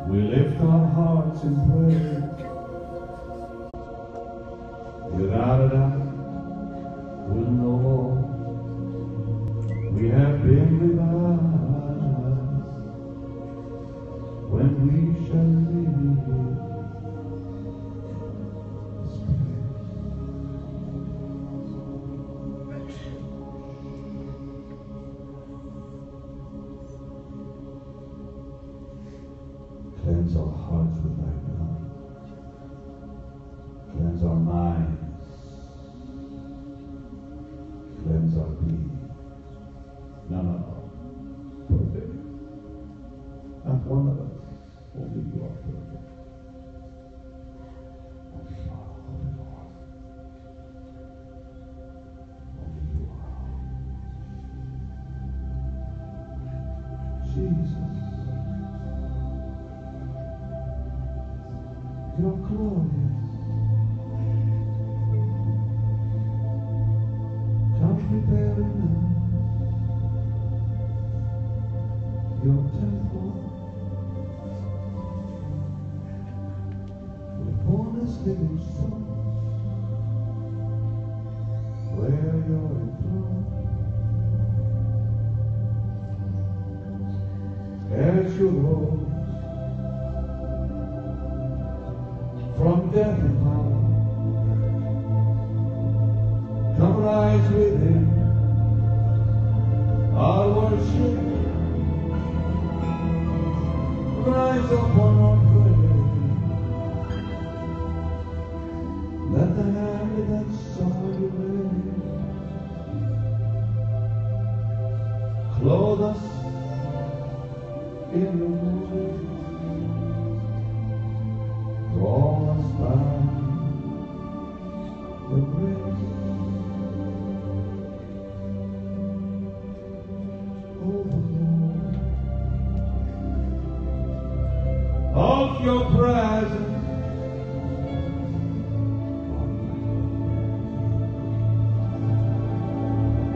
We lift our hearts in prayer. Without a doubt, we'll know we have been revived when we shall leave this place. Cleanse our hearts with thy blood. Cleanse our minds. Cleanse our being. None of us perfect. Not one of us. Only you are perfect. Only you are holy, Lord. Only you are. Jesus. You're glorious. Come prepare now your temple. We're born as living stones where you're enthroned. As you rose from death and power, come rise within our worship, rise upon our praise. Let the hand that saw you raise clothe us in your glory. Draw us by the grace. Overflow of your presence.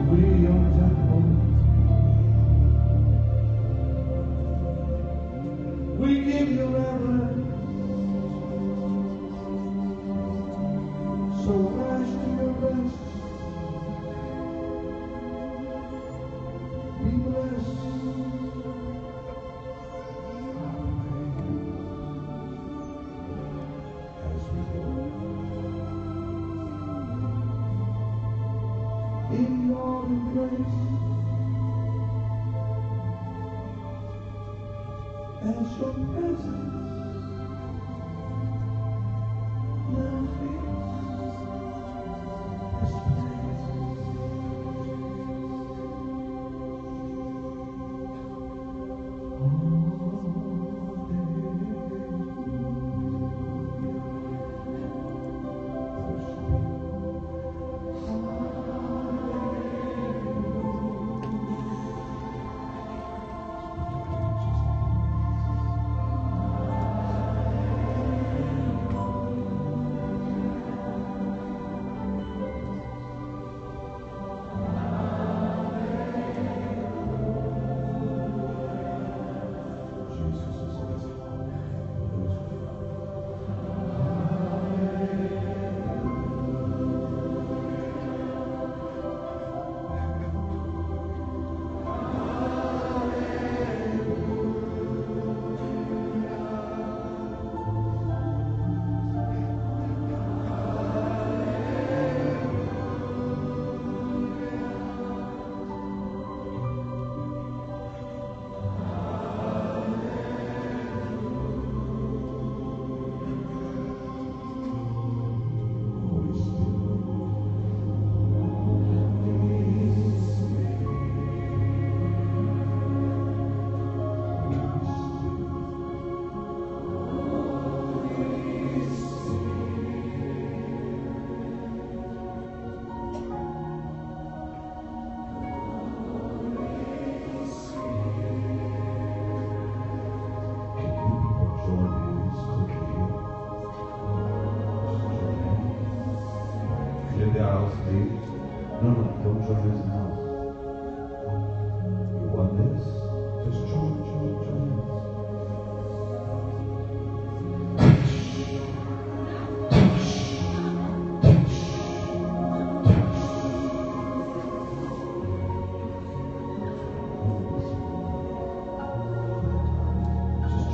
We your temple. We give you reverence. So rise to your rest. Be blessed. As we go in your embrace, as your presence now fills this place. No, don't join us now. You want this? Just join us.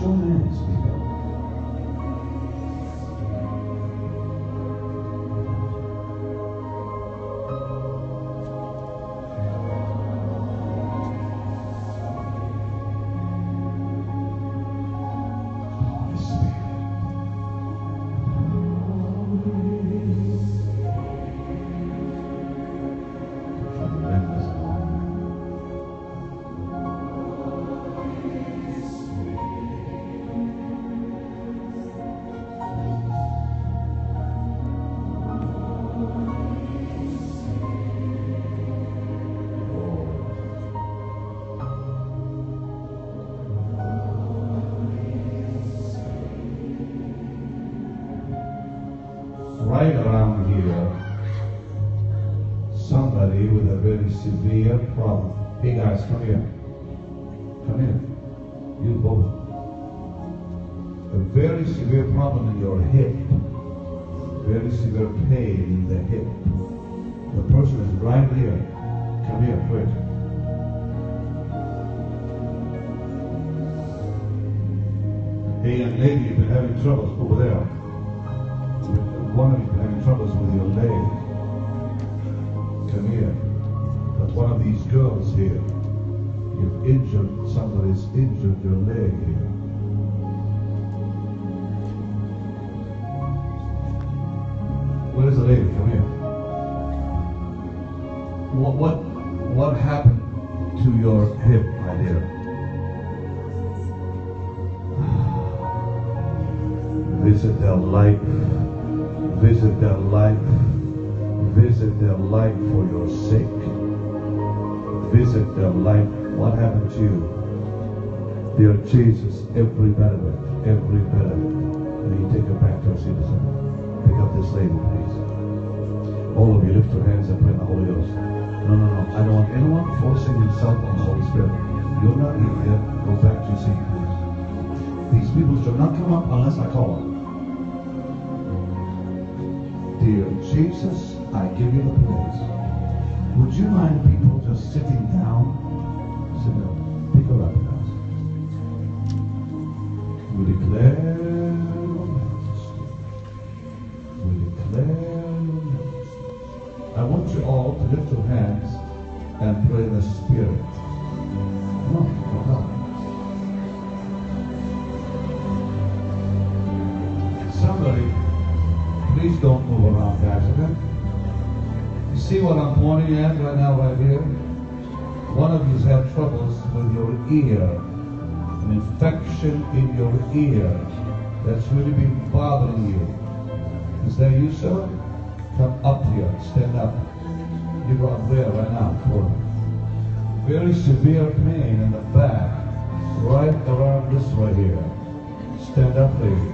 your hands, people. Right around here, somebody with a very severe problem. Hey guys, come here. Come here. You both. A very severe problem in your hip. Very severe pain in the hip. The person is right here. Come here, quick. Hey young lady, you've been having troubles over there. One of you been having troubles with your leg. Come here. But one of these girls here, somebody's injured your leg here. Where is the lady? Come here. What happened to your hip, my dear? Visit their life. Visit their life. Visit their life for your sake. Visit their life. What happened to you? Dear Jesus, every bit of it, every bit of it. May you take her back to her seat. Pick up this lady, please. All of you lift your hands and pray in the Holy Ghost. No. I don't want anyone forcing himself on the Holy Spirit. You're not here yet. Go back to your seat, please. These people should not come up unless I call them. Dear Jesus, I give you the praise. Would you mind people just sitting down? Sit down. Pick her up, guys. We declare your majesty. We declare your majesty. I want you all to lift your hands and pray in the Spirit. Come on, come on. Somebody, please don't move around, guys, okay? You see what I'm pointing at right now, right here? One of you's had troubles with your ear, an infection in your ear that's really been bothering you. Is that you, sir? Come up here, stand up. You go up there right now. Very severe pain in the back, right around this right here. Stand up, lady.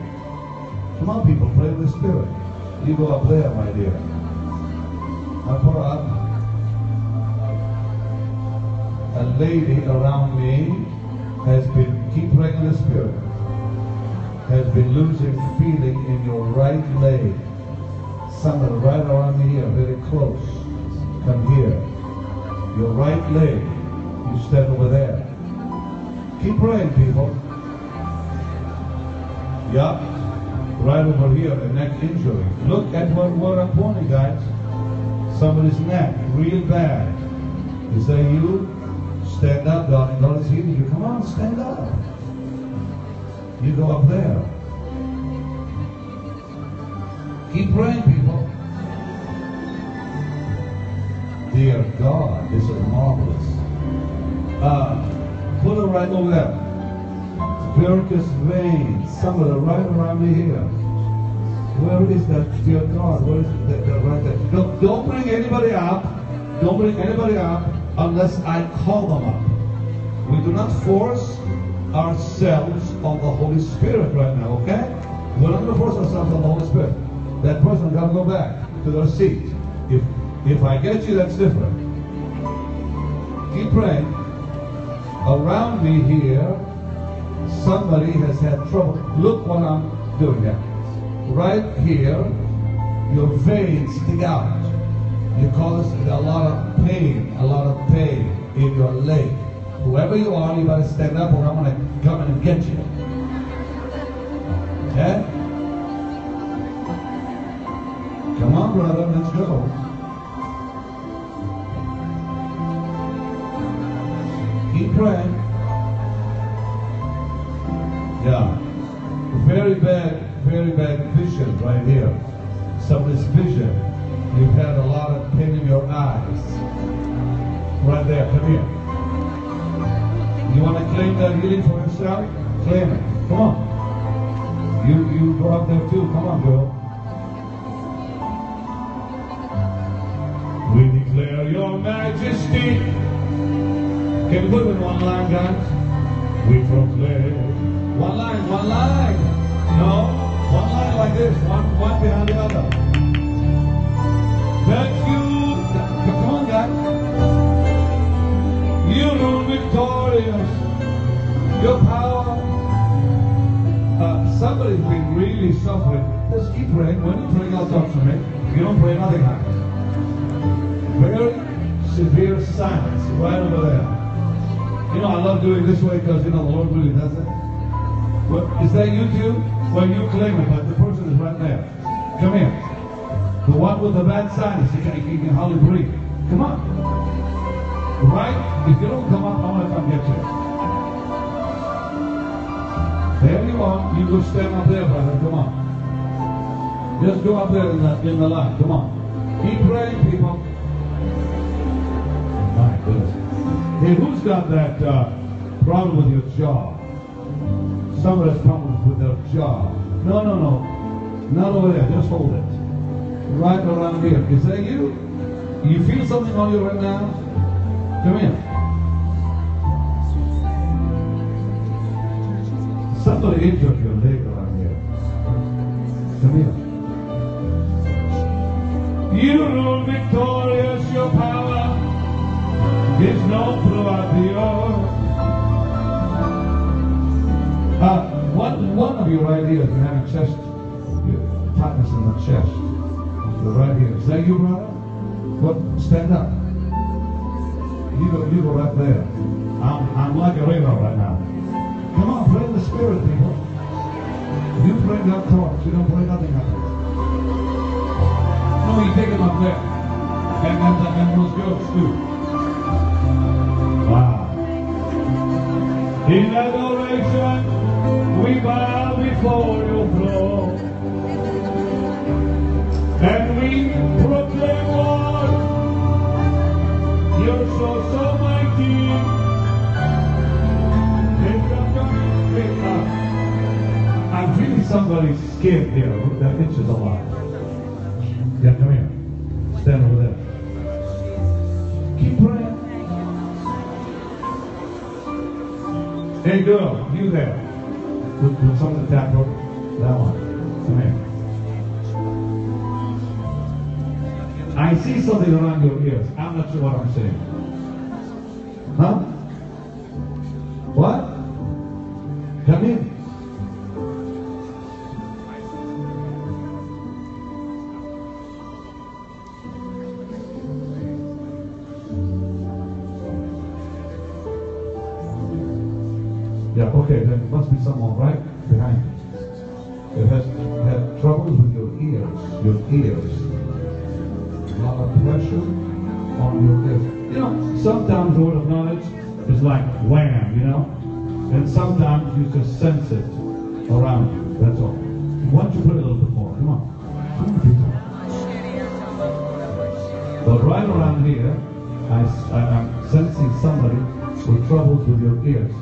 Come on, people, pray in the Spirit. You go up there, my dear. Now put up. A lady around me has been, keep praying in the Spirit, has been losing feeling in your right leg. Somebody right around me here, very close. Come here. Your right leg. You stand over there. Keep praying, people. Yeah. Right over here, a neck injury. Look at what I'm pointing, guys. Somebody's neck, real bad. Is that you? Stand up, darling. God is healing you. Come on, stand up. You go up there. Keep praying, people. Dear God, this is marvelous. Put it right over there. Varicose veins. Somebody right around me here. Where is that, dear God? Where is that right there? Don't bring anybody up. Don't bring anybody up unless I call them up. We do not force ourselves on the Holy Spirit right now, okay? We're not going to force ourselves on the Holy Spirit. That person got to go back to their seat. If I get you, that's different. Keep praying. Around me here, somebody has had trouble. Look what I'm doing here. Right here, your veins stick out. You cause a lot of pain in your leg. Whoever you are, you better stand up or I'm going to come in and get you. Eh? Come on, brother, let's go. Keep praying. Yeah. Very bad vision right here. Somebody's vision. You've had a lot of pain in your eyes. Right there, come here. You want to claim that healing for yourself? Claim it. Come on. You go up there too. Come on, girl. We declare your majesty. Can you put it in one line, guys? We proclaim. One line, one line. No, one line like this, one behind the other. That you, come on, guys. You rule victorious. Your power. Somebody's been really suffering. Just keep praying. When you pray, I'll talk to me. If you don't pray, nothing happens. Very severe silence right over there. You know, I love doing this way because, you know, the Lord really does it. Well, is that you too? Well, you claim it, but the person is right there. Come here. The one with the bad sinus, he can hardly breathe. Come on. Right? If you don't come up, I want to come get you. There you are. You go stand up there, brother. Come on. Just go up there in the line. Come on. Keep praying, people. My goodness. Hey, who's got that problem with your jaw? Somebody has problems with their jaw. No. Not over there. Just hold it. Right around here. Is that you? You feel something on you right now? Come here. Somebody injured your leg around here. Come here. You rule victorious, your power is known throughout the earth. One of you right here, if you're having chest, tightness in the chest. You're right here. Is that you, brother? What? Stand up. You go right there. I'm like a river right now. Come on, pray in the Spirit, people. You pray God talks. You don't pray, nothing happens. No, you take him up there. And those girls too. Wow. In adoration, we bow before your throne. And we proclaim, Lord, you're so mighty. I'm feeling somebody's skin here that itches a lot. Yeah, come here. Stand over there. Keep praying. Hey girl, you there. With some of the tap over. That one. Come here. I see something around your ears. I'm not sure what I'm saying. Huh? What? Come in. Yeah, okay, then it must be someone right behind you. It has had troubles with your ears. A lot of pressure on your ears. You know, sometimes the word of knowledge is like wham, you know? And sometimes you just sense it around you, that's all. Why don't you put it a little bit more? Come on. But right around here, I'm sensing somebody with troubles with your ears.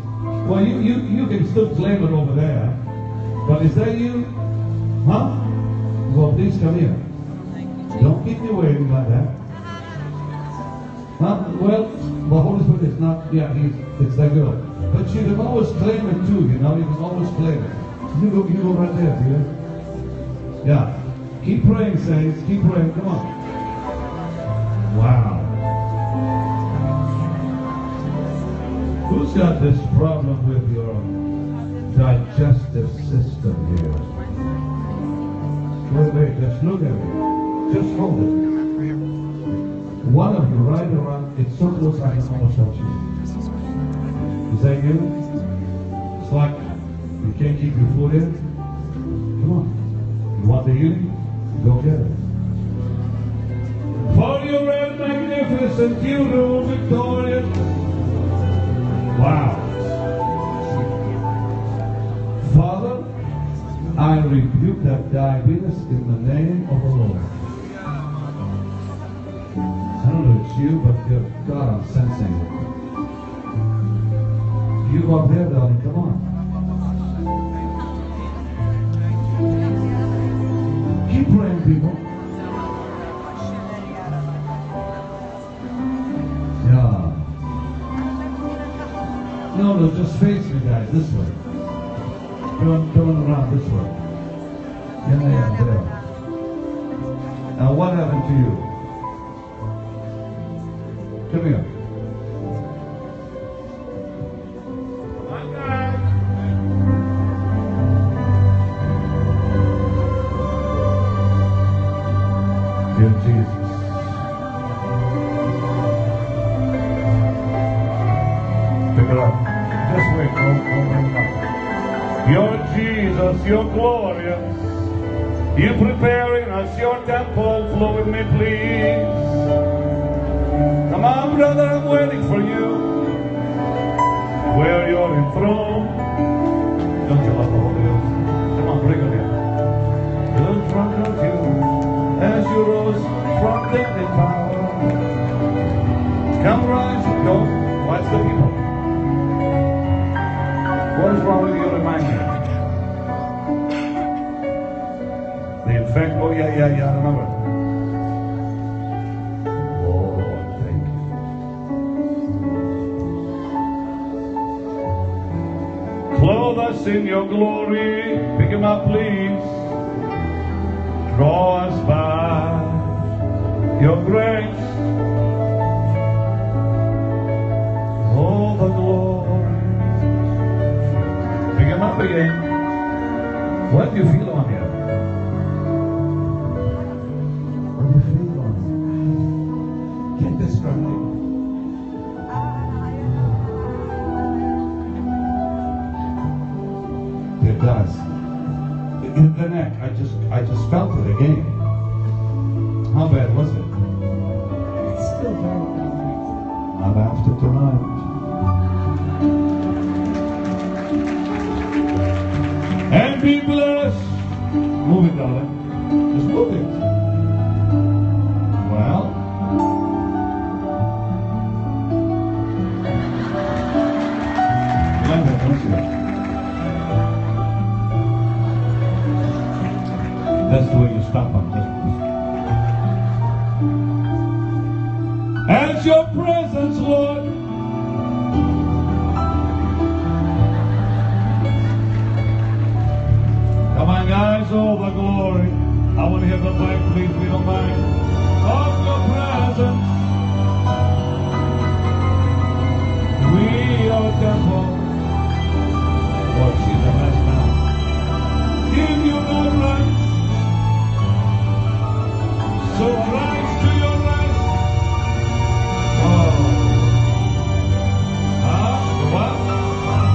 Well, you can still claim it over there. But is that you? Huh? Well, please come here. Don't keep me waiting like that. Huh? Well, the Holy Spirit is not, yeah, it's that girl. But you can always claim it too, you know, you can always claim it. You go right there, dear. Yeah. Keep praying, saints. Keep praying. Come on. Wow. Who's got this problem with your digestive system here? Wait, just look at me. Just hold it. One of you right around, it's so close I can almost touch you. Is that you? It's like you can't keep your foot in. want the healing? Go get it. For you reign magnificent, you rule victorious. Wow. Father, I rebuke that diabetes in the name of the Lord. I don't know if it's you, but God, I'm sensing it. You go up there, darling, come on. Keep praying, people. Yeah. No, just face me, guys, this way. Turn around this way. Yeah, there. Now, what happened to you? Come here. Dear Jesus. Pick it up. Just wait. Don't bring it up. Your Jesus, you're glorious. You're preparing us your temple. Flow with me, please. Come on, brother, I'm waiting for you. Where you're enthroned. Don't you love the Holy Ghost? Come on, bring it in. In front of you, as you rose from death in power. Come rise and go. Watch the people. What is wrong with you? Remind me. The infect. Oh, yeah, I remember. Clothe us in your glory. Pick him up, please. Draw us by your grace. Oh, the glory. Pick him up again. What do you feel on here? What do you feel on here? Can't describe it. It does. In the neck, I just felt it again. How bad was it? It's still very bad. Not after tonight. And be blessed. Move it, darling. Just move it. Well. Like that, don't you? That's the way you stop on this. As your presence, Lord. Come on, guys, all the glory. I want to hear the mic, please, if you don't mind. Of your presence. We are the temple. Lord, she's a mess now. Give you reverence. So rise to your rest. Oh. What?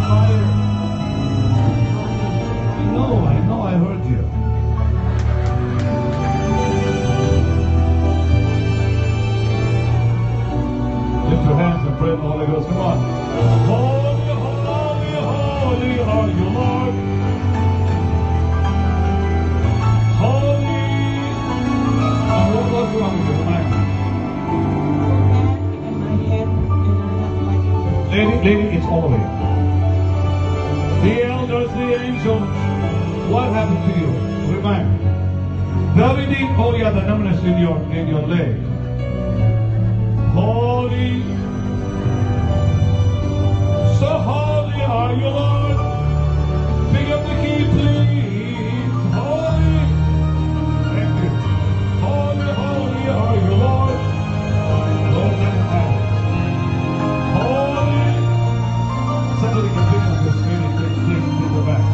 Fire. I know, I heard you. Lift your hands and pray the Holy Ghost. Come on. Holy, holy, holy are you, Lord. Holy. What was wrong with your mind? In my head, and I have like... Lady, it's all the way. The elders, the angels, what happened to you? Remind me. The redeemed, oh yeah, the numbness in your leg. Holy. So holy are you, Lord. Pick up the key, please. Holy. Thank you. Holy, holy are you, Lord. Lord and Father. Holy. Somebody can pick up this really quick thing in the back.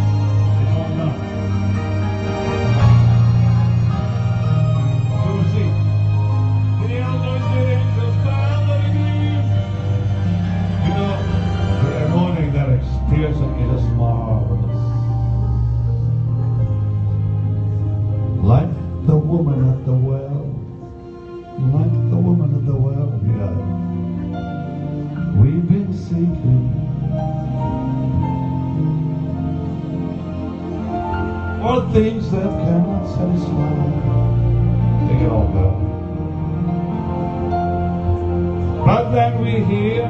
It's all done. To a seat. The elders, the angels, bow the redeemed. You know, the anointing that experience is marvelous. woman at the well. Like the woman at the well. Yeah. We've been seeking for things that cannot satisfy. Take it all, girl. But then we hear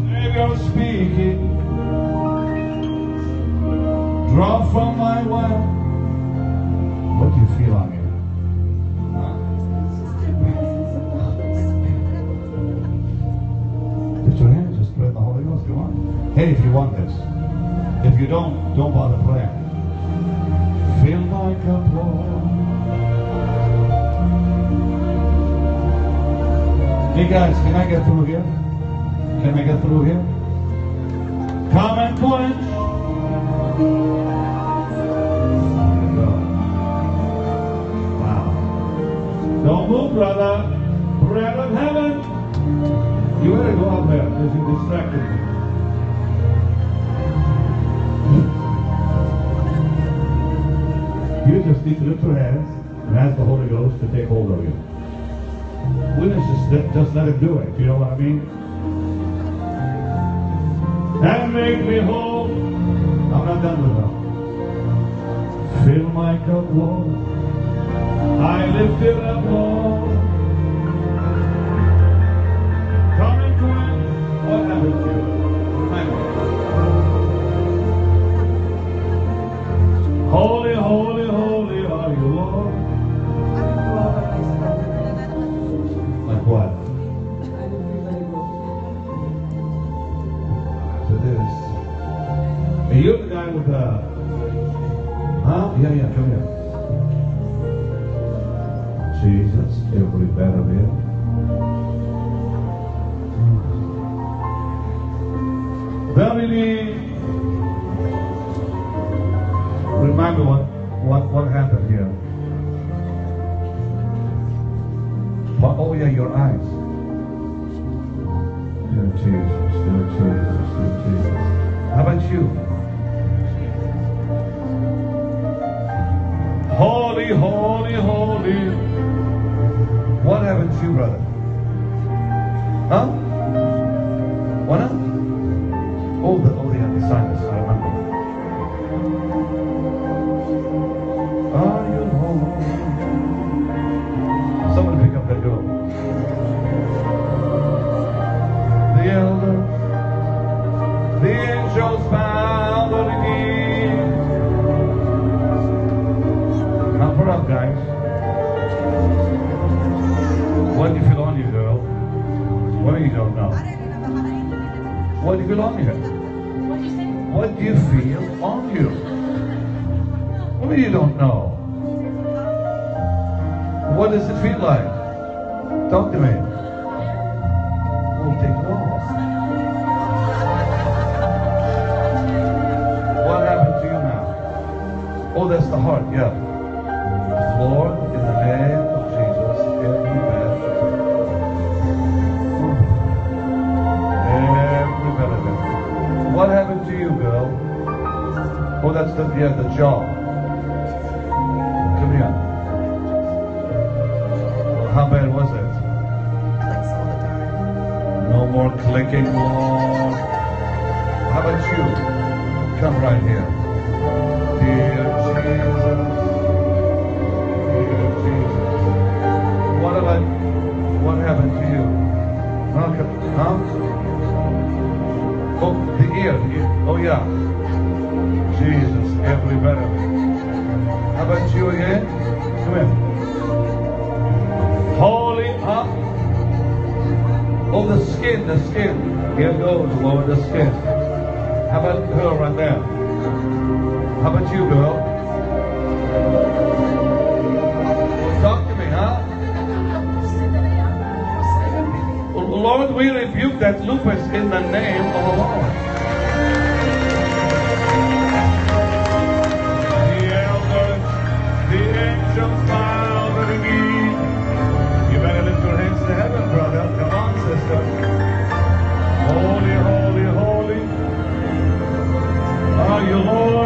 Savior speaking, draw from my well. What do you feel on here? Lift your hands, just pray in the Holy Ghost. Come on. Hey, if you want this. If you don't bother praying. Fill my cup, Lord. Hey guys, can I get through here? Can I get through here? Come and quench. Wow. Don't move, brother. Bread of heaven. You better go up there because you distracted me. You just need to lift your hands and ask the Holy Ghost to take hold of you. We just let him do it. You know what I mean? And make me whole. I'm not done with them. Fill my cup, Lord. I lift it up, Lord. Come and quench. What happened to you? Remind me. Holy, holy, holy are you, Lord. Like what? Hey, you're the guy with the... Huh? Yeah, come here. Jesus, every bit of it. Verily, remind me what happened here. Oh yeah, your eyes. Dear Jesus, dear Jesus, dear Jesus. How about you? Holy, holy, holy. What happened to you, brother? Huh? What up? Oh, the sinus, I remember. Are you home? Someone pick up that girl. The elders, the angels bow the knees. Now put up, guys. What do you feel on you, girl? What do you don't know? What do you feel on you? What do you feel on you? What do you don't know? What does it feel like? Talk to me. We'll take it off. What happened to you now? Oh, that's the heart, yeah. Lord, in the name of Jesus, every bed. Every bed of it. What happened to you, girl? Oh, that's the jaw. Come here. How bad was it? Clicks all the time. No more clicking, Lord. How about you? Come right here. Dear Jesus. Dear Jesus. What happened to you? Huh? Oh, the ear. Oh, yeah. Jesus, every bit of it. How about you again? Come here. Holy up. Oh, the skin. Here goes, Lord, the skin. How about her right there? How about you, girl? Talk to me, huh? Lord, we rebuke that lupus in the name of the Lord. The elders, the angels bow to the knee. You better lift your hands to heaven, brother. Come on, sister. Holy, holy, holy are you, Lord.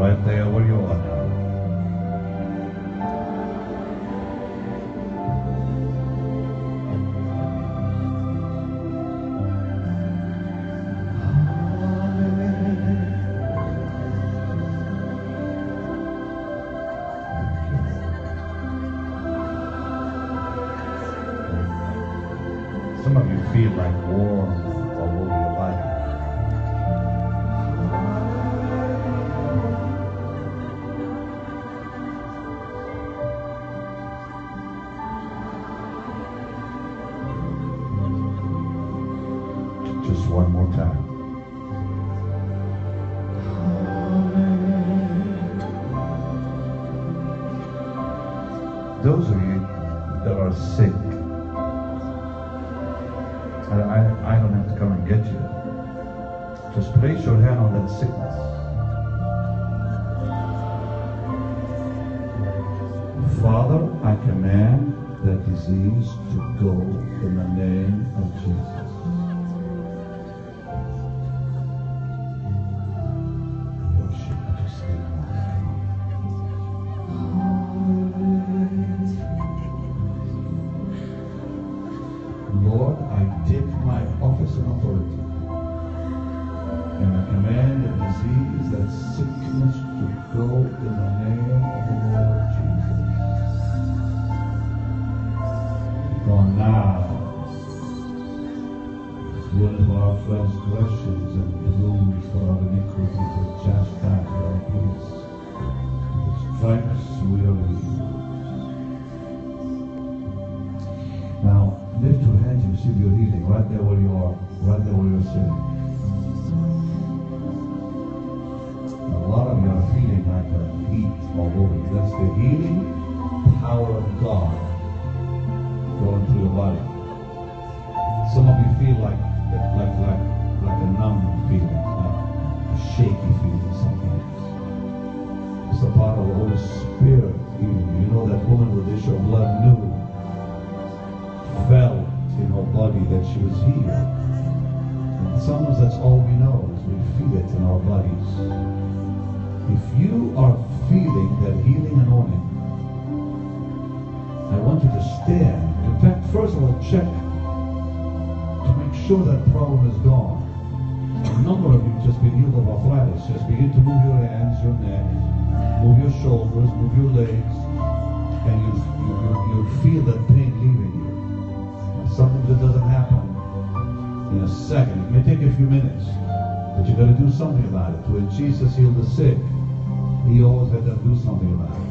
Right there where you are now. Some of you feel like warmth all over your body. Just one more time. Those of you that are sick, I don't have to come and get you. Just place your hand on that sickness. Father, I command that disease to go in the name of Jesus. Lord, I take my office and authority and I command the disease, that sickness to go in the name of the Lord Jesus. Gone now. One of our transgressions and bruised for our iniquities and chastised for our peace. The stripes we are healed. Now, lift your hands and receive your healing right there where you are, right there where you're sitting. A lot of you are feeling like a heat all over you. That's the healing power of God going through your body. Some of you feel like a numb feeling, like a shaky feeling sometimes. It's a part of the Holy Spirit healing. You know that woman with the issue of blood knew, felt in her body that she was healed. And sometimes that's all we know, is we feel it in our bodies. If you are feeling that healing anointing, I want you to stand. In fact, first of all, check to make sure that problem is gone. A number of you just been healed of arthritis. Just begin to move your hands, your neck, move your shoulders, move your legs, and you feel that pain leaving you. Sometimes it doesn't happen in a second. It may take a few minutes, but you got to do something about it. When Jesus healed the sick, he always had to do something about it.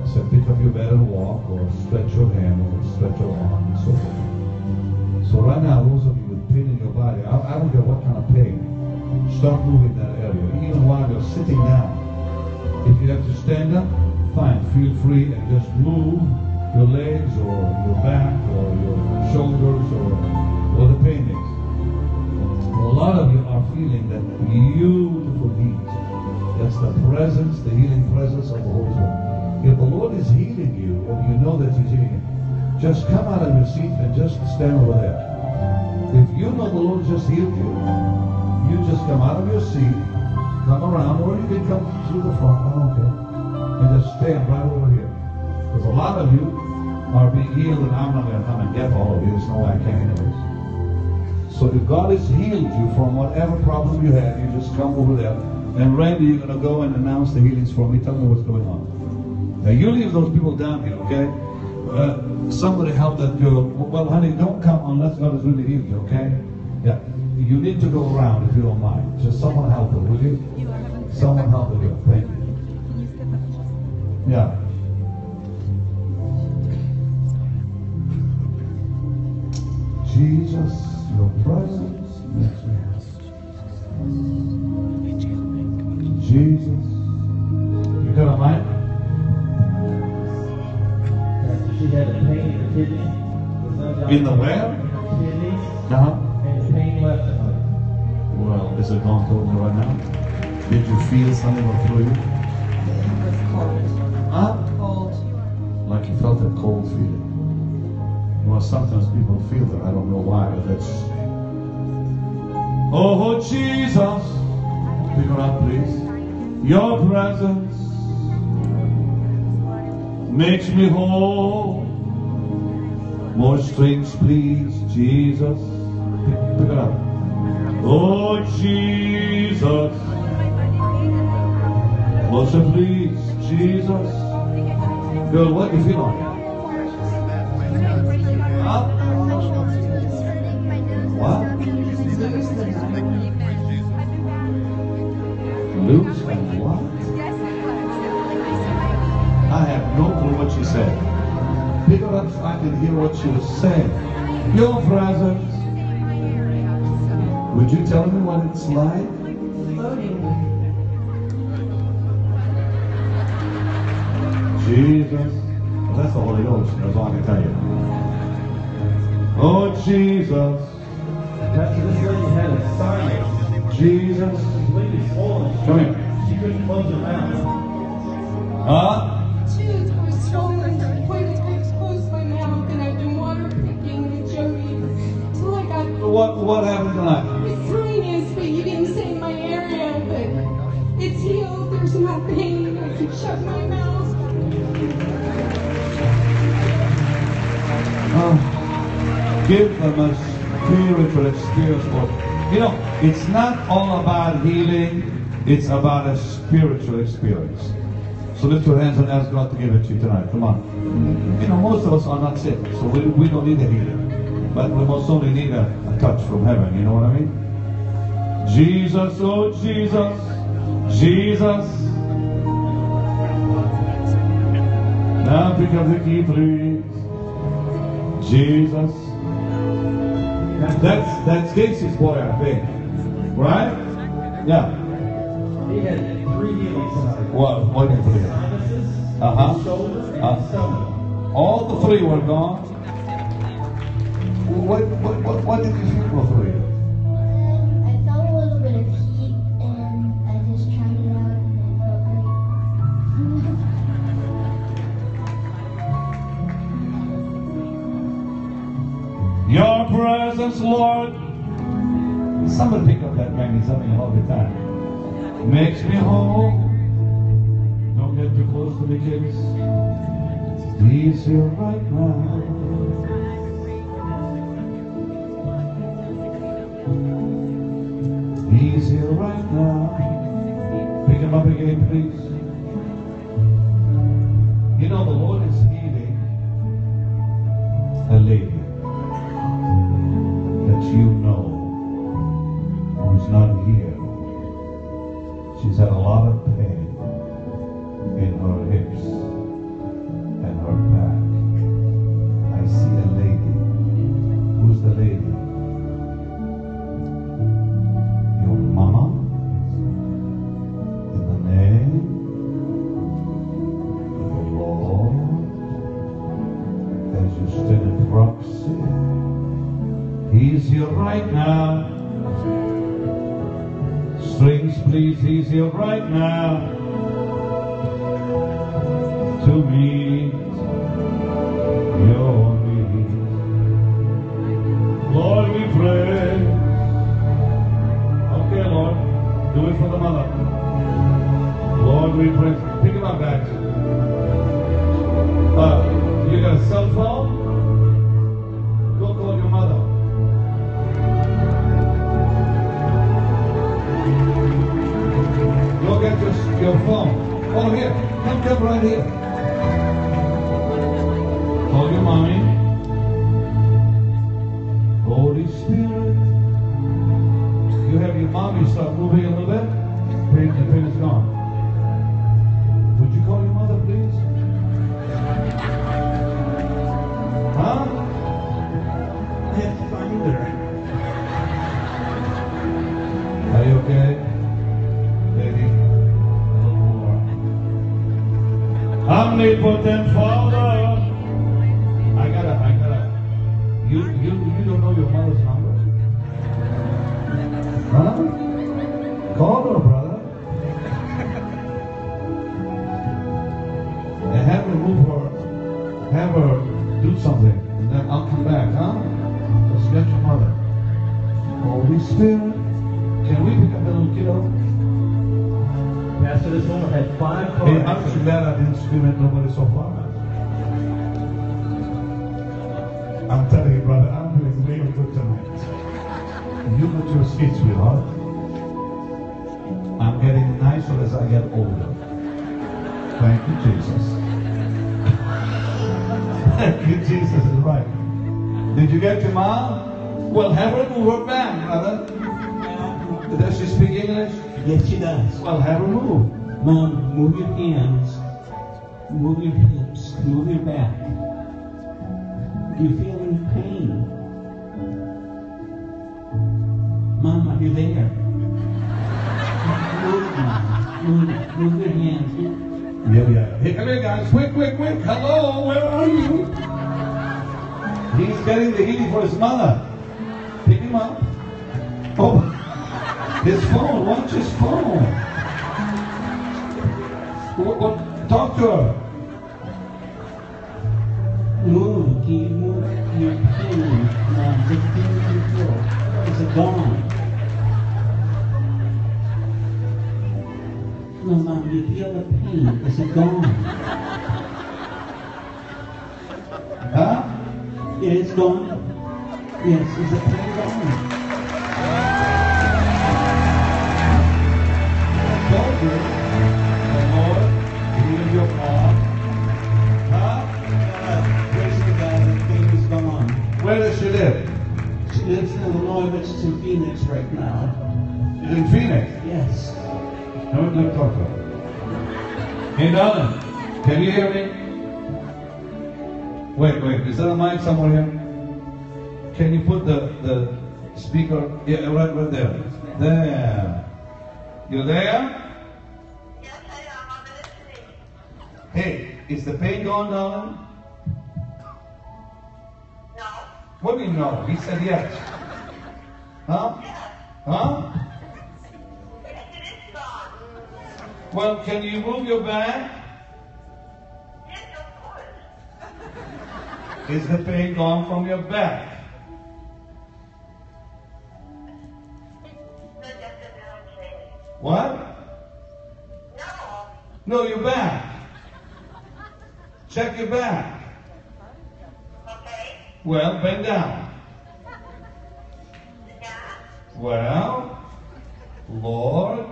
He said, pick up your bed and walk, or stretch your hand, or stretch your arm, and so forth. So right now, those of you with pain in your body, I don't care what kind of pain, start moving that area, even while you're sitting down. If you have to stand up, fine, feel free and just move your legs or your back or your shoulders or where the pain is. A lot of you are feeling that beautiful heat. That's the presence, the healing presence of the Holy Spirit. If the Lord is healing you and you know that He's healing you, just come out of your seat and just stand over there. If you know the Lord just healed you, you just come out of your seat, come around, or you can come through the front, I don't care, and just stand right over here. Because a lot of you are being healed, and I'm not going to come and get all of you. There's no way I can anyways. So if God has healed you from whatever problem you had, you just come over there. And Randy, you're going to go and announce the healings for me. Tell me what's going on. Now you leave those people down here, okay? Somebody help that girl. Well, honey, don't come unless God has really healed you, okay? Yeah. You need to go around if you don't mind. Just someone help her, will you? Someone help her here. Thank you. Yeah. Jesus, your presence makes me happy. Jesus. You got a mic? She had a pain in the kidney. In the where? Kidneys. Uh-huh. And the pain left in her. Well, is it gone totally right now? Did you feel something go through you? It was cold. Huh? Cold. Like you felt a cold feeling. Well, sometimes people feel that. I don't know why, but that's... Oh, Jesus! Pick her up, please. Your presence makes me whole. More strings, please, Jesus. Pick it up. Oh, Jesus. Closer, please, Jesus. Girl, what do you feel like? Huh? What? Loose and what? I have no clue what she said. Pick it up so I can hear what she was saying. Your presence. Would you tell me what it's like? Jesus. Well, that's the Holy Ghost. That's all I can tell you. Oh, Jesus. Pastor, this lady had a sinus. Jesus. Completely swollen. Come here. She couldn't close her mouth. Huh? Tooth was swollen to the point that I closed my mouth, and I've been water picking with Jody till I got What happened tonight? the sinus, but you didn't say my area, but it's healed. There's no pain. I can shut my mouth. Give them a spiritual experience. You know, it's not all about healing, it's about a spiritual experience. So lift your hands and ask God to give it to you tonight. Come on. You know, most of us are not sick, so we don't need a healing. But we most only need a touch from heaven, you know what I mean? Jesus, oh Jesus, Jesus. Now pick up the key, please. Jesus. That's Casey's boy, I think. Right? Yeah. He had 3 healings tonight. What did you put it? Sinuses, shoulder, and stomach. All the 3 were gone. What did you feel for 3? I felt a little bit of heat, and I just tried it out, and I felt great. Your presence, Lord. Somebody pick up that banging something all the time. Makes me whole. Don't get too close to the kids. He's here right now. He's here right now. Pick him up again, please. You know, the Lord is healing a lady that you know who's not here. She's had a lot of pain in her hips and her back. I see a lady. Who's the lady? Your mama? In the name of the Lord, as you stand in proxy, He's here right now. Strings, please, He's here right now to meet your needs. Lord, we pray. Okay, Lord, do it for the mother. Lord, we pray. Pick him up, guys. You got a cell phone? Go call your mother. Go get your phone. Oh, here. Come right here. Call your mommy. Holy Spirit. You have your mommy start moving a little bit. The pain is gone. Would you call your mother, please? Huh? I have to find her. Are you okay? Lady? A little more. Omnipotent Father. I gotta. You don't know your mother's number? Huh? Call her, brother. And have her move her. Have her do something. And then I'll come back, huh? Just get your mother. Holy Spirit. Can we pick up a little kiddo? Pastor, Pastor, this woman had 5 car Hey, I'm accidents. glad I didn't scream at nobody so far. I'm telling you, brother, I'm doing real good tonight. You got your seat, sweetheart. I'm getting nicer as I get older. Thank you, Jesus. Thank you, Jesus is right. Did you get your mom? Well, have her move her back, brother. Does she speak English? Yes, she does. Well, have her move. Mom, move your hands, move your hips, move your back. Do you feel any pain? Mom, are you there? Move your hands. Yeah. Hey, come here, guys. Quick. Hello, where are you? He's getting the healing for his mother. Pick him up. Oh, his phone. Watch his phone. What? Talk to her. Move, can you move your pain? Mom, the pain you feel, is it gone? No, Mom, you feel the pain, is it gone? Huh? It is gone? Yes, is the pain gone? I told you. The Lord healed your mom. Huh? Praise the God, the pain is gone. Where does she live? She lives in Illinois, but she's in Phoenix right now. She's in Phoenix. Yes. Let me talk to her. Hey, darling, can you hear me? Wait, is there a mic somewhere here? Can you put the speaker? Yeah, right there. There. You there? Yes, I am. I'm listening. Hey, is the pain gone, darling? No. What do you know? He said yes. Huh? Yes. Huh? Yes, it is gone. Well, can you move your back? Yes, of course. Is the pain gone from your back? What? No. No, your back. Check your back. Okay. Well, bend down. Yeah. Well, Lord,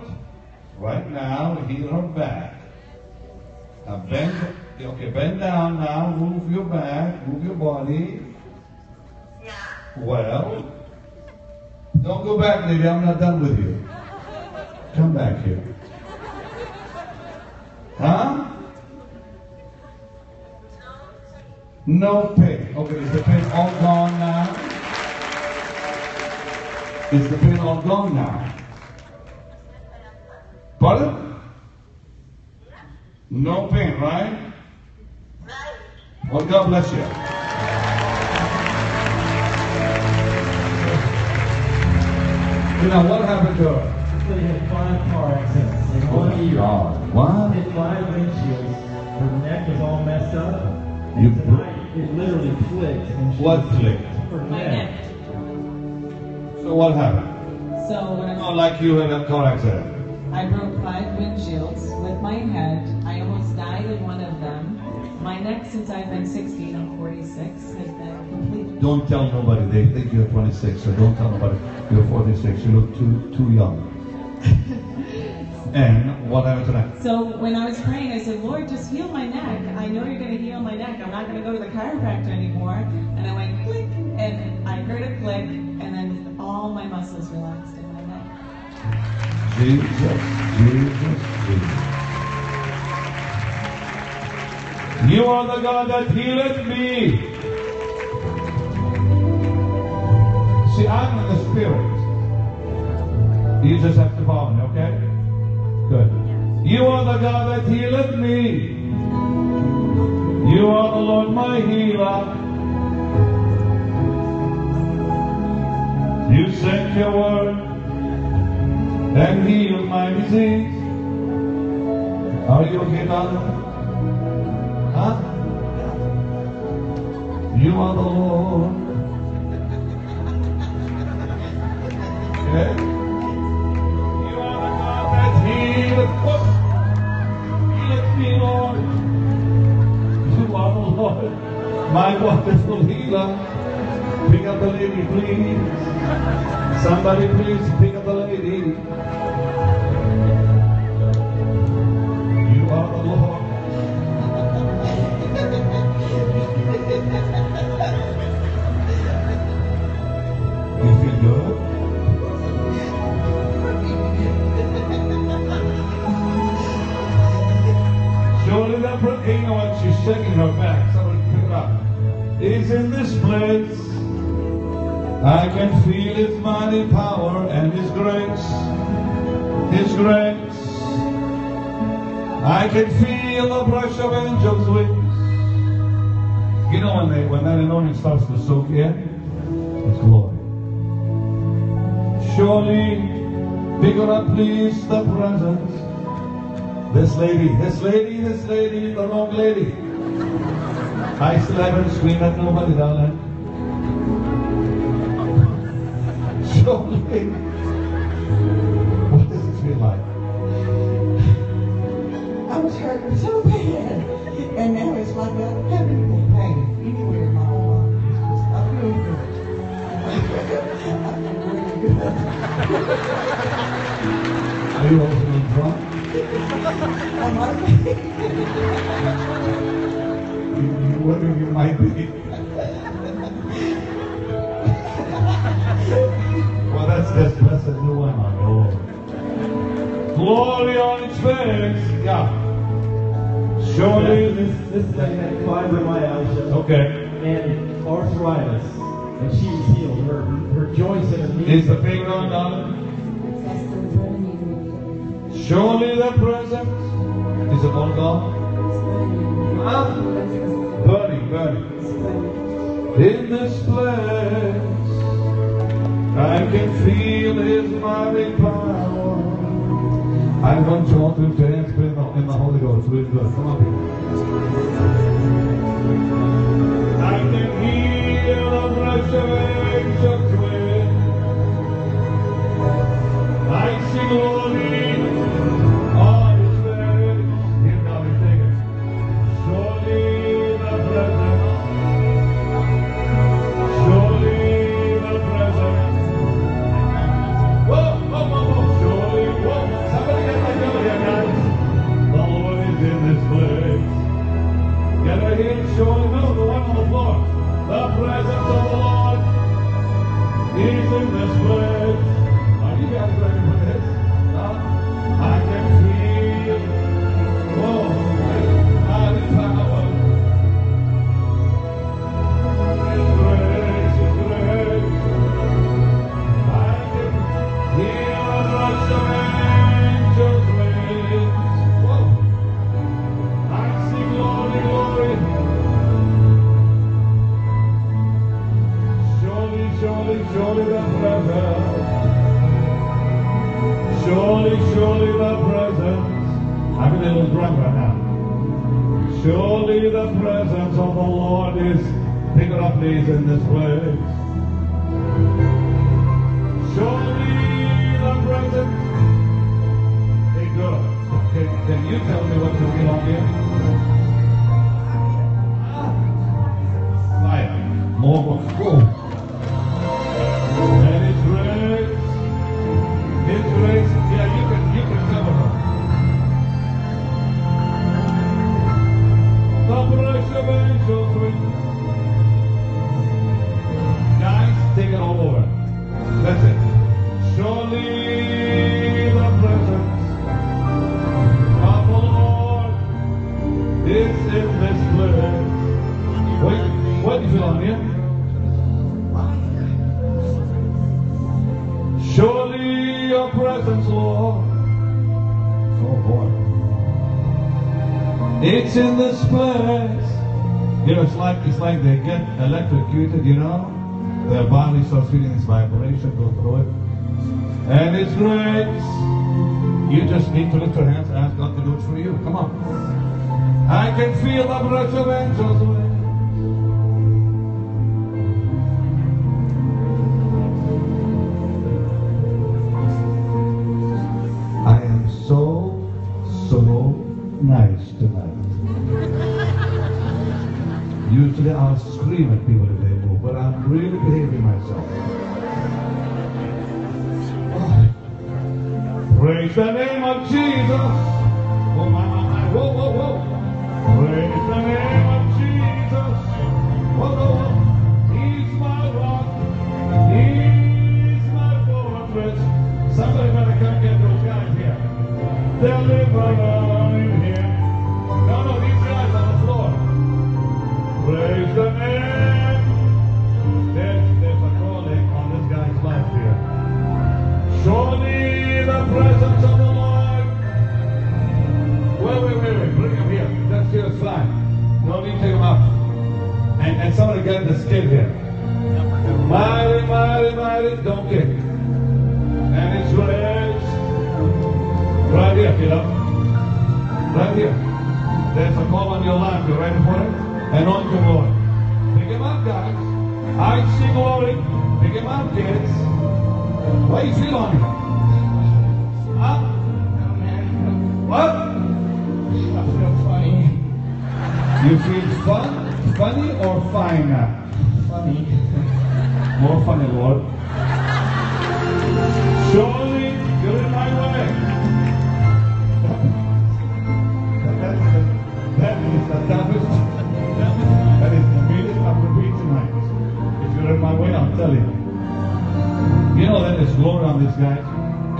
right now, heal her back. Now bend down now, move your back, move your body. Yeah. Well, don't go back, lady, I'm not done with you. Come back here. Huh? No pain. Okay, is the pain all gone now? Is the pain all gone now? Pardon? No pain, right? Right. Well, God bless you. Now, what happened to her? They had 5 car accidents in 1 year. What? Hit 5 windshields. Her neck was all messed up. You And tonight, it literally clicked. And she What was- clicked? Her My neck. neck. So what happened? So when Not like you had a car accident. I broke 5 windshields with my head. I almost died in one of them. My neck, since I've been 16, I'm 46, has been completely. Don't tell nobody. They think you're 26, so don't tell nobody you're 46. You look too young. And what happened tonight? So when I was praying, I said, Lord, just heal my neck. I know you're going to heal my neck. I'm not going to go to the chiropractor anymore. And I went click, and I heard a click, and then all my muscles relaxed in my neck. Jesus. You are the God that healeth me. See, I'm in the Spirit. You just have to follow me, okay? Good. You are the God that healeth me. You are the Lord my healer. You sent your word and healed my disease. Are you okay, darling? Huh? You are the Lord. Okay? You are the God that healeth. What? Lord. My wonderful healer. Pick up the lady, please. Somebody please pick up the lady. You are the Lord. You feel good? Surely that you know what, she's shaking her back. Somebody pick it up. Is in this place. I can feel His mighty power and His grace. His grace. I can feel the brush of angels' wings. You know when that anointing starts to soak in, it's glory. Surely, pick her up, please, the presence. This lady, the wrong lady. I still haven't screamed at nobody, darling. Surely, what does it feel like? I was hurting so bad, and now it's like a heavy pain anywhere in my whole body. I feel good. I feel really good. Are you also drunk? I'm okay. Whatever you might be. Well, that's blessed new one, my Lord. Glory on its face. Yeah. Surely This lady had fibromyalgia Okay. and arthritis, and she was healed. Her joints and her knees. Is the finger on, darling? Surely the presence is upon God. Huh? Burning. In this place, I can feel His mighty power. I'm going to all to dance in the Holy Ghost. Really good. Come on, people. I can hear the rush of angels wings. I see glory on His face. Here now we sing it. Surely the presence. Surely the presence. Whoa. Surely, whoa. Somebody get my belly here, guys. The Lord is in this place. Get a hit, surely. No, the one on the floor. The presence of the Lord is in this place. Are you guys ready for this? I can feel, mighty power. His grace. I can hear a rush of angels' wings. Whoa. I see glory. Surely the presence. Surely the presence. I'm a little drunk right now. Surely the presence of the Lord is, pick it up please, in this place. Surely the presence. Hey girl, can you tell me what to feel on here? Fire. More. Whoa. And His grace, yeah, you can cover her. The brush of angels wings. Guys, take it all over. That's it. Surely the presence of the Lord is in this place. Wait, what do you feel on here? Surely your presence, Lord. Oh boy. It's in this place. You know, it's like they get electrocuted, you know. Their body starts feeling this vibration go through it. And it's grace. You just need to lift your hands and ask God to do it for you. Come on. I can feel the brush of angels wings. I am so nice tonight. Usually I'll scream at people if they move, but I'm really behaving myself. Praise the name of Jesus. Oh my, whoa, whoa, whoa. Praise the name of Jesus. Whoa, whoa, whoa. He's my rock. He's my fortress. Somebody better come get those guys here. Deliverer in here. No, these guys on the floor. Praise the name. There's a calling on this guy's life here. Surely the presence of the Lord. Wait. Bring him here. That's here, fine. No need to take him up. And somebody get the skid here. Mighty, mighty, mighty donkey. And it's raised. Right here, kiddo. Right here. There's a call on your life. You ready for it? And on to glory. Pick him up, guys. I see glory. Pick him up, kids. What do you feel on him? Huh? What? I feel funny. You feel funny or fine? Funny. More funny, Lord. Surely you're in my way. That is the toughest. That is the meanest I'm repeating tonight. If you're in my way, I'll tell you. You know that there's glory on these guys.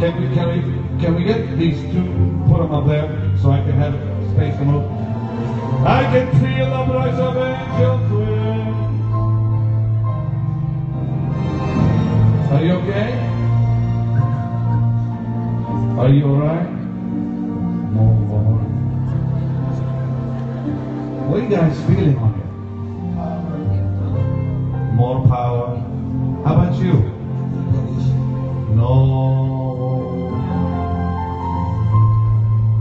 Can we get these two, put them up there so I can have space to move? I can feel the voice of angels wings. Are you okay? Are you alright? Move on. What are you guys feeling on here? More power. How about you? No.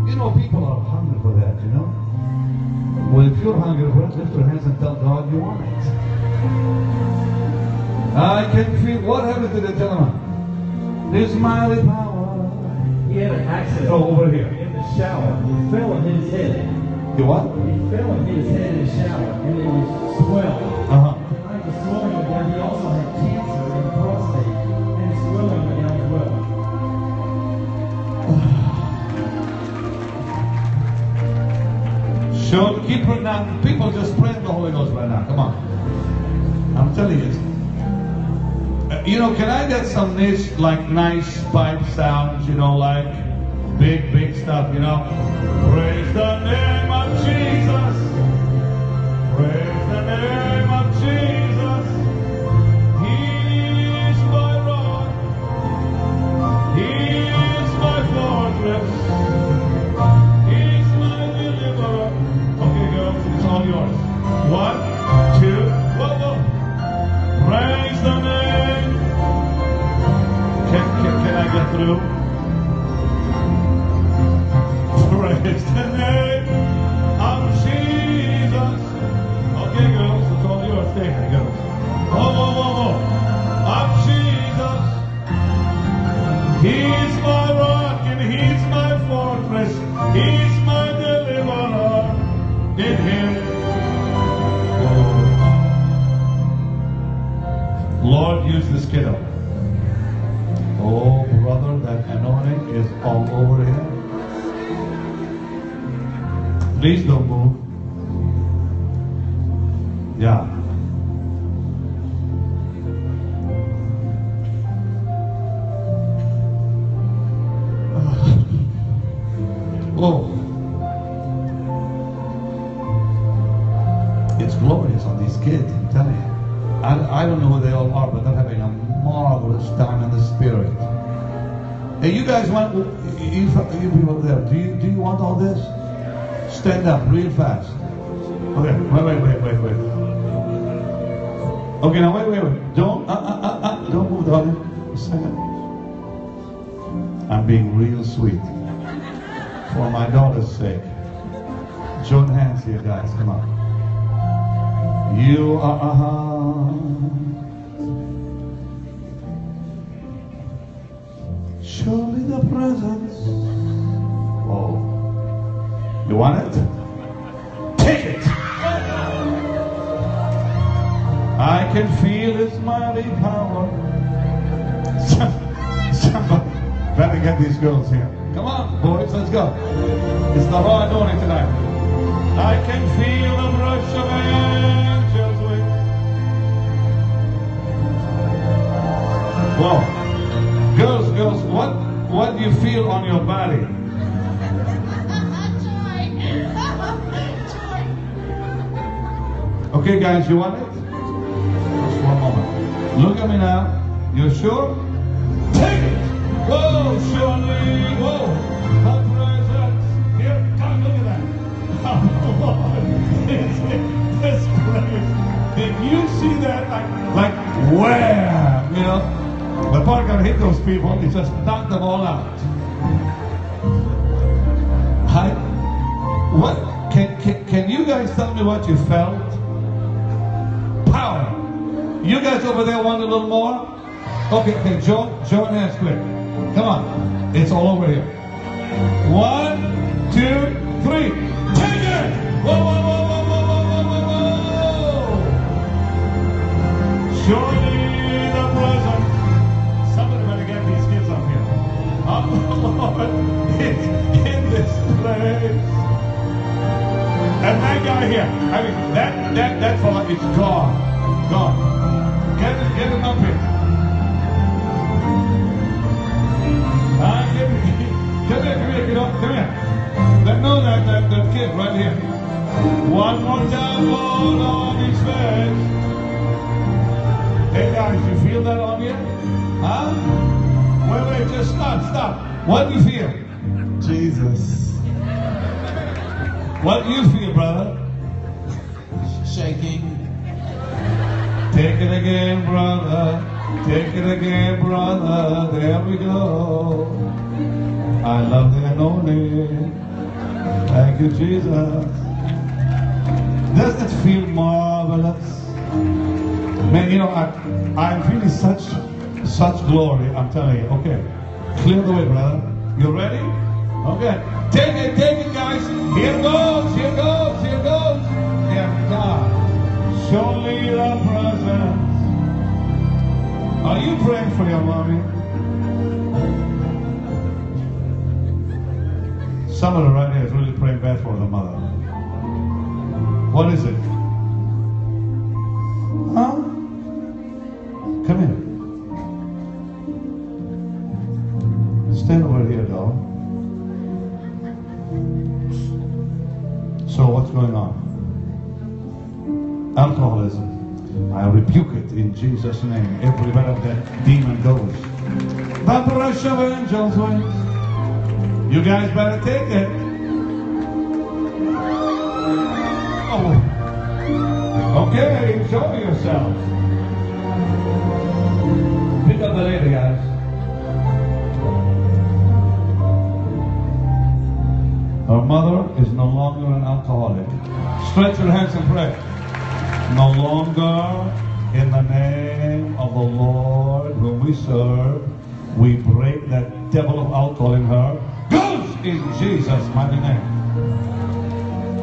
You know, people are hungry for that, you know? Well, if you're hungry for it, lift your hands and tell God you want it. I can feel. What happened to the gentleman? This mighty power. He had an accident. Oh, over here. In the shower. He fell and hit his head. You what? He fell and hit his head in the shower, and it was swelling. Uh-huh. Tonight the swelling went down. He also had cancer in the prostate, and his swelling went down as well. Sure, keep it now. People just praying the Holy Ghost right now. Come on. I'm telling you. You know, can I get some nice pipe sounds, you know, like big stuff, you know? Praise the name of Jesus. Praise the name of Jesus. He is my rock. He is my fortress. He's my deliverer. Okay, girls, it's all yours. 1, 2, whoa. Praise the name. Can I get through? Praise the name of Jesus. Okay, girls, it's all yours. Stay here, girls. Whoa. Of Jesus. He's my rock and He's my fortress. He's my deliverer. In Him. Lord, use this kiddo. Oh, brother, that anointing is all over him. Please don't move. Yeah. Oh. It's glorious on these kids, I'm telling you. I don't know who they all are, but they're having a marvelous time in the Spirit. Hey, you guys want, you people there, do you want all this? Stand up real fast. Okay, wait. Okay, now wait. Don't move, darling. A second. I'm being real sweet. For my daughter's sake. Join hands here, guys, come on. You are surely the presence. Oh, you want it? Take it. can feel His mighty power. Somebody better get these girls here. Come on, boys, let's go. It's the raw anointing tonight. I can feel the rush of angels wings. Whoa. Girls, what do you feel on your body? Okay, guys, you want it? Just one moment. Look at me now. You sure? Take it! Whoa, surely, whoa. The presence. Here, come, look at that. Oh, Lord. This place. Did you see that? Like where? You know? The ball got hit those people. It just knocked them all out. What? Can you guys tell me what you felt? Power. You guys over there want a little more? Okay, join hands quick. Come on. It's all over here. 1, 2, 3. Take it! Whoa, whoa, whoa, whoa, whoa, whoa, whoa, whoa. Surely the presence. Somebody better get these kids up here. Oh, Lord, it's in this place. And that guy here, I mean, that fella is gone. Gone. Get him up here. Come here, come here. No, that kid right here. One more time, Lord, on his face. Hey guys, you feel that on you? Huh? Wait, just stop. What do you feel? Jesus. What do you feel, brother? Shaking. Take it again, brother. Take it again, brother. There we go. I love the anointing. Thank you, Jesus. Doesn't it feel marvelous? Man, you know, I'm feeling such glory, I'm telling you. Okay, clear the way, brother. You ready? Okay. Take it, guys. Here goes. And God, surely the presence. Are you praying for your mommy? Somebody right here is really praying bad for the mother. What is it? Huh? Come here. Stand over here, dog. So what's going on? Alcoholism. I rebuke it in Jesus' name. Everywhere that demon goes. The brush of angels wings. You guys better take it. Oh. Okay, enjoy yourselves. Pick up the lady, guys. Her mother is no longer an alcoholic. Stretch your hands and pray. No longer, in the name of the Lord whom we serve, we break that devil of alcohol in her. Goes in Jesus' mighty name.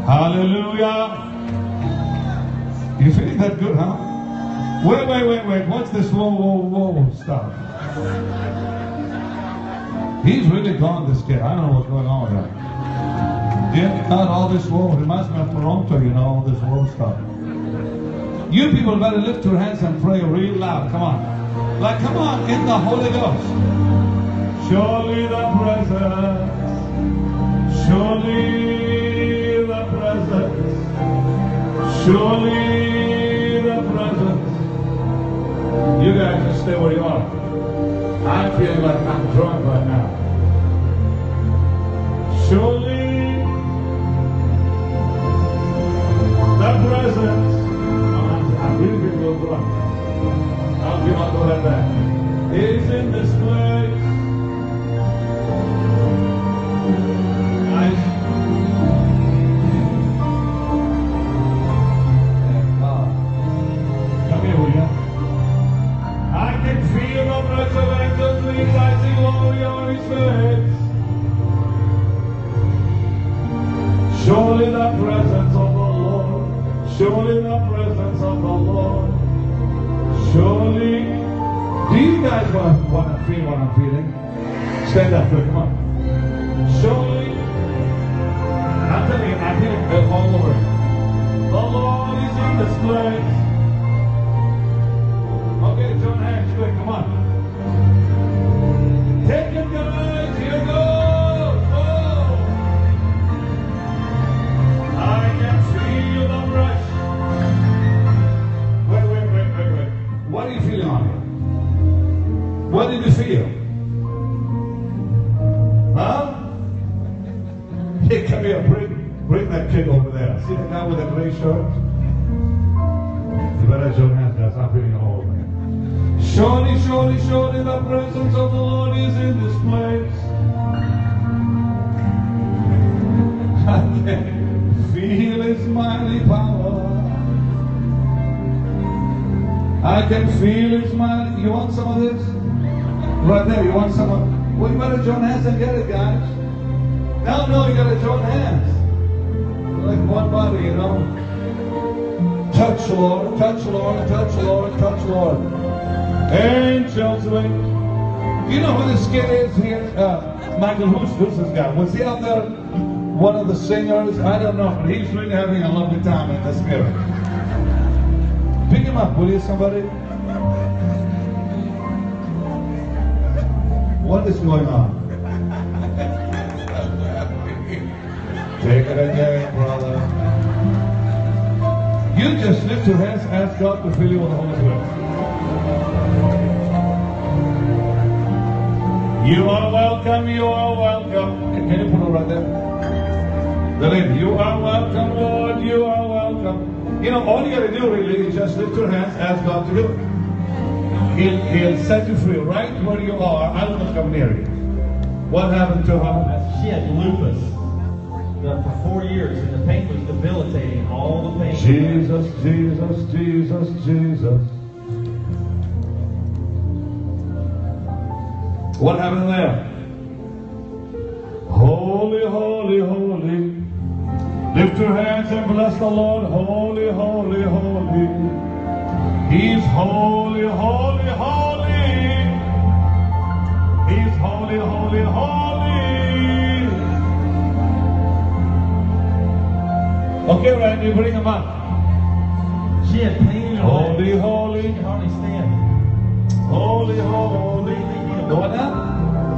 Hallelujah. You feeling that good, huh? Wait. What's this? Whoa. Stop. He's really gone, this kid. I don't know what's going on with him. Didn't cut all this woe. He must have Toronto, you know, all this woe stuff. You people better lift your hands and pray real loud. Come on. Like, come on, in the Holy Ghost. Surely the presence. Surely the presence. Surely the presence. You guys just stay where you are. I'm feeling like I'm drunk right now. Surely the presence. I'm really going to go drunk. I'll give up all that back. Is in this place. Guys. Come here, will you? I can feel the breath of angels rising glory on his face. Surely the presence of the Lord. Surely the presence of the Lord. Surely. Do you guys want to feel what I'm feeling? Stand up, come on. Surely. I'm telling you, I feel it all over. The Lord is in this place. Okay, join hands, quick, come on. Take it, guys, here goes. Oh. I can feel the rush. Wait. What are you feeling on here? What did you feel? Huh? Hey, come here, bring that kid over there. See the guy with the gray shirt? You better join hands, guys. I'm feeling it all over here. Surely, the presence of the Lord is in this place. I can feel His mighty power. I can feel His mighty. You want some of this? Right there. You want some of? Well, you better join hands and get it, guys. No, you gotta join hands. Like one body, you know. Touch Lord, touch Lord, touch Lord, touch Lord. Angels wing. You know who this kid is here? Michael, who's this guy? Was he out there? One of the singers? I don't know, but he's really having a lovely time in the spirit. Pick him up, will you, somebody? What is going on? Take it again, brother. You just lift your hands, ask God to fill you with the Holy Spirit. You are welcome, you are welcome. Can you put it right there? The lady, you are welcome, Lord, you are welcome. You know, all you gotta do really is just lift your hands, ask God to do it. He'll set you free right where you are. I will not come near you. What happened to her? She had lupus for 4 years, and the pain was debilitating. All the pain. Jesus. What happened there? Holy. Lift your hands and bless the Lord. Holy. He's holy. He's holy. Okay, Randy, bring him up. She had pain in her legs. Holy. She could hardly stand. Holy. What now?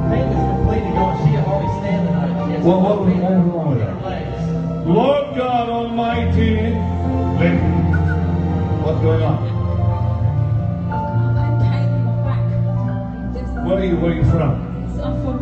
Pain was completely gone. She could hardly stand tonight. She had What so much pain was wrong with in her? her legs. Lord God Almighty. What's going on? I'm pain in my back. Where are you from? I'm from